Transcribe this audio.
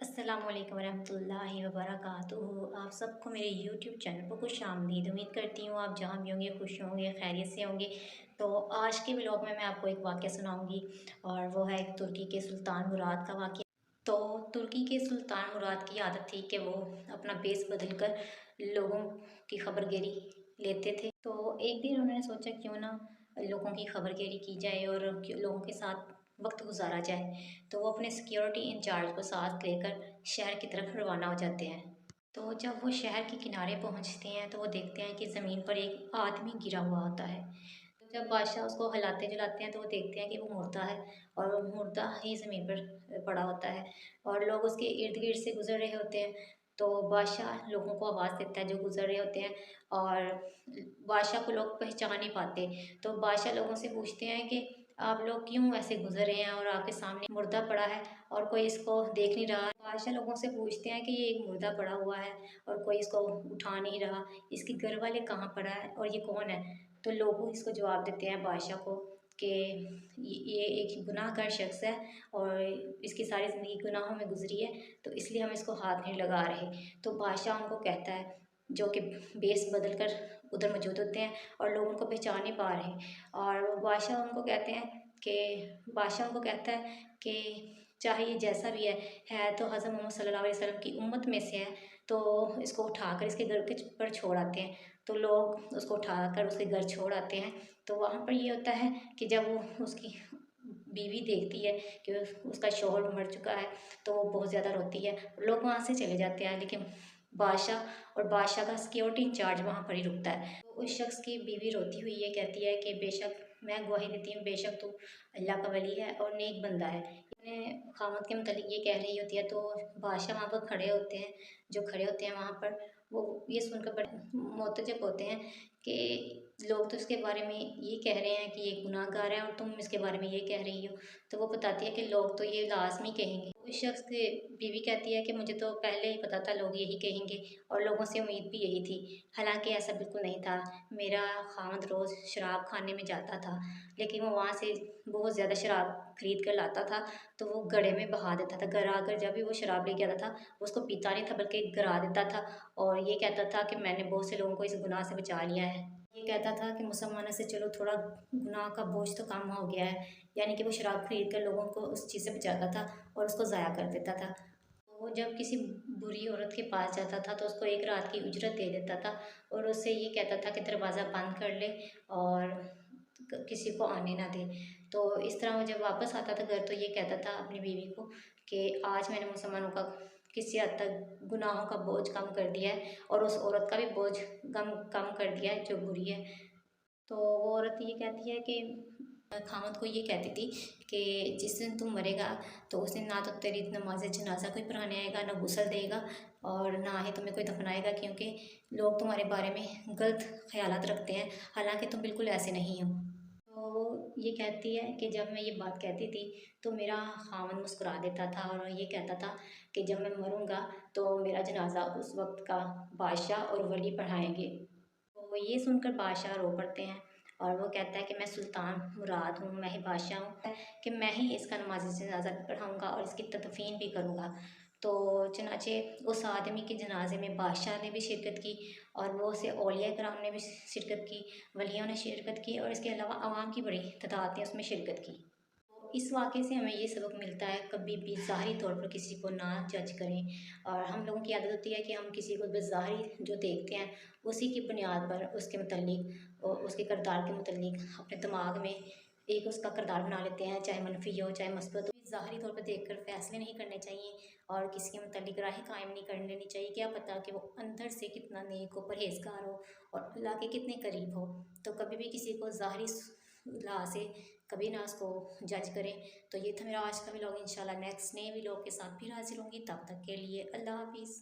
अस्सलाम वालेकुम रहमतुल्लाहि व बरकातुहू। आप सबको मेरे यूट्यूब चैनल पर खुश आमदीद। उम्मीद करती हूँ आप जहाँ भी होंगे खुश होंगे, खैरियत से होंगे। तो आज के व्लॉग में मैं आपको एक वाक़या सुनाऊंगी और वो है एक तुर्की के सुल्तान मुराद का वाक़या। तो तुर्की के सुल्तान मुराद की आदत थी कि वो अपना भेस बदल कर लोगों की खबरगिरी लेते थे। तो एक दिन उन्होंने सोचा क्यों ना लोगों की खबरगिरी की जाए और लोगों के साथ वक्त गुजारा जाए। तो वो अपने सिक्योरिटी इंचार्ज को साथ लेकर शहर की तरफ रवाना हो जाते हैं। तो जब वो शहर के किनारे पहुंचते हैं तो वो देखते हैं कि ज़मीन पर एक आदमी गिरा हुआ होता है। तो जब बादशाह उसको हिलाते जुलाते हैं तो वो देखते हैं कि वो मुर्दा है और वो मुर्दा ही ज़मीन पर पड़ा होता है और लोग उसके इर्द गिर्द से गुजर रहे होते हैं। तो बादशाह लोगों को आवाज़ देता है जो गुजर रहे होते हैं और बादशाह को लोग पहचान नहीं पाते। तो बादशाह लोगों से पूछते हैं कि आप लोग क्यों ऐसे गुजर रहे हैं और आपके सामने मुर्दा पड़ा है और कोई इसको देख नहीं रहा। बादशाह लोगों से पूछते हैं कि ये एक मुर्दा पड़ा हुआ है और कोई इसको उठा नहीं रहा, इसके घर वाले कहाँ पड़ा है और ये कौन है। तो लोग इसको जवाब देते हैं बादशाह को कि ये एक गुनाहगार शख्स है और इसकी सारी ज़िंदगी गुनाहों में गुजरी है, तो इसलिए हम इसको हाथ नहीं लगा रहे। तो बादशाह उनको कहता है, जो कि भेस बदल कर उधर मौजूद होते हैं और लोग उनको पहचान नहीं पा रहे। और बादशाह उनको कहते हैं कि बादशाह उनको कहता है कि चाहे ये जैसा भी है तो हज़रत मोहम्मद सल्लल्लाहु अलैहि वसल्लम की उम्मत में से है, तो इसको उठाकर इसके घर के पर छोड़ आते हैं। तो लोग उसको उठाकर उसके घर छोड़ आते हैं। तो वहाँ पर ये होता है कि जब वो उसकी बीवी देखती है कि उसका शौहर मर चुका है तो वो बहुत ज़्यादा रोती है। लोग वहाँ से चले जाते हैं लेकिन बादशाह का सिक्योरिटी इंचार्ज वहाँ पर ही रुकता है। तो उस शख्स की बीवी रोती हुई ये कहती है कि बेशक मैं गवाही देती हूँ, बेशक तू अल्लाह का वली है और नेक बंदा है। अपने खामद के मतलब ये कह रही होती है तो बादशाह वहाँ पर खड़े होते हैं, जो खड़े होते हैं वहाँ पर वो ये सुनकर बड़े मोतजब होते हैं कि लोग तो इसके बारे में ये कह रहे हैं कि ये गुनाहगार है और तुम इसके बारे में ये कह रही हो। तो वो बताती है कि लोग तो ये लाज़मी कहेंगे। उस शख्स की बीवी कहती है कि मुझे तो पहले ही पता था लोग यही कहेंगे और लोगों से उम्मीद भी यही थी। हालाँकि ऐसा बिल्कुल नहीं था। मेरा खामद रोज़ शराब खाने में जाता था, लेकिन वो वहाँ से बहुत ज़्यादा शराब खरीद कर लाता था, तो वो गड्ढे में बहा देता था। घर आकर जब भी वो शराब लेके आता था, वो उसको पीता नहीं था बल्कि गिरा देता था और ये कहता था कि मैंने बहुत से लोगों को इस गुनाह से बचा लिया है। ये कहता था कि मुसलमानों से चलो थोड़ा गुनाह का बोझ तो कम हो गया है। यानी कि वो शराब खरीद कर लोगों को उस चीज़ से बचाता था और उसको ज़ाया कर देता था। वो जब किसी बुरी औरत के पास जाता था तो उसको एक रात की उजरत दे देता था और उससे ये कहता था कि दरवाज़ा बंद कर ले और किसी को आने ना दे। तो इस तरह वो जब वापस आता था घर तो ये कहता था अपनी बीवी को कि आज मैंने मुसलमानों का किसी हद तक गुनाहों का बोझ कम कर दिया है और उस औरत का भी बोझ कम कम कर दिया है जो बुरी है। तो वो औरत ये कहती है कि खामद को ये कहती थी कि जिस दिन तू मरेगा तो उस दिन ना तो तेरी नमाज जनाजा कोई पढ़ाने आएगा, ना गुस्ल देगा और ना ही तुम्हें कोई दफनाएगा, क्योंकि लोग तुम्हारे बारे में गलत ख्यालात रखते हैं, हालांकि तुम बिल्कुल ऐसे नहीं हो। तो वो ये कहती है कि जब मैं ये बात कहती थी तो मेरा खामद मुस्कुरा देता था और ये कहता था कि जब मैं मरूंगा तो मेरा जनाजा उस वक्त का बादशाह और वली पढ़ाएंगे। तो वो ये सुनकर बादशाह रो पड़ते हैं और वो कहता है कि मैं सुल्तान मुराद हूँ, मैं ही बादशाह हूँ, कि मैं ही इसका नमाज जनाजा भी पढ़ाऊँगा और इसकी तदफीन भी करूँगा। तो चनाचे उस आदमी के जनाजे में बादशाह ने भी शिरकत की और वो से औलिया कराम ने भी शिरकत की, वलियों ने शिरकत की और इसके अलावा आवाम की बड़ी तादाद ने उसमें शिरकत की। तो इस वाक़ये से हमें ये सबक मिलता है, कभी भी ज़ाहिरी तौर पर किसी को ना जज करें। और हम लोगों की आदत होती है कि हम किसी को बस ज़ाहिरी जो देखते हैं उसी की बुनियाद पर उसके मुतल्लिक और उसके किरदार के मुतल्लिक अपने दिमाग में एक उसका किरदार बना लेते हैं, चाहे मनफ़ी हो चाहे मस्बत हो। ज़ाहिरी तौर पर देखकर फ़ैसले नहीं करने चाहिए और किसी के मुतल्लिक राहें कायम नहीं कर लेनी चाहिए। क्या पता कि वो अंदर से कितना नेक हो, परहेज़गार हो और अल्लाह के कितने करीब हो। तो कभी भी किसी को ज़ाहिरी लिहाज से कभी ना उसको जज करें। तो ये था मेरा आज का व्लॉग। इंशाल्लाह नेक्स्ट नए व्लॉग के साथ फिर हाज़िर होंगी, तब तक के लिए अल्लाह हाफ़िज़।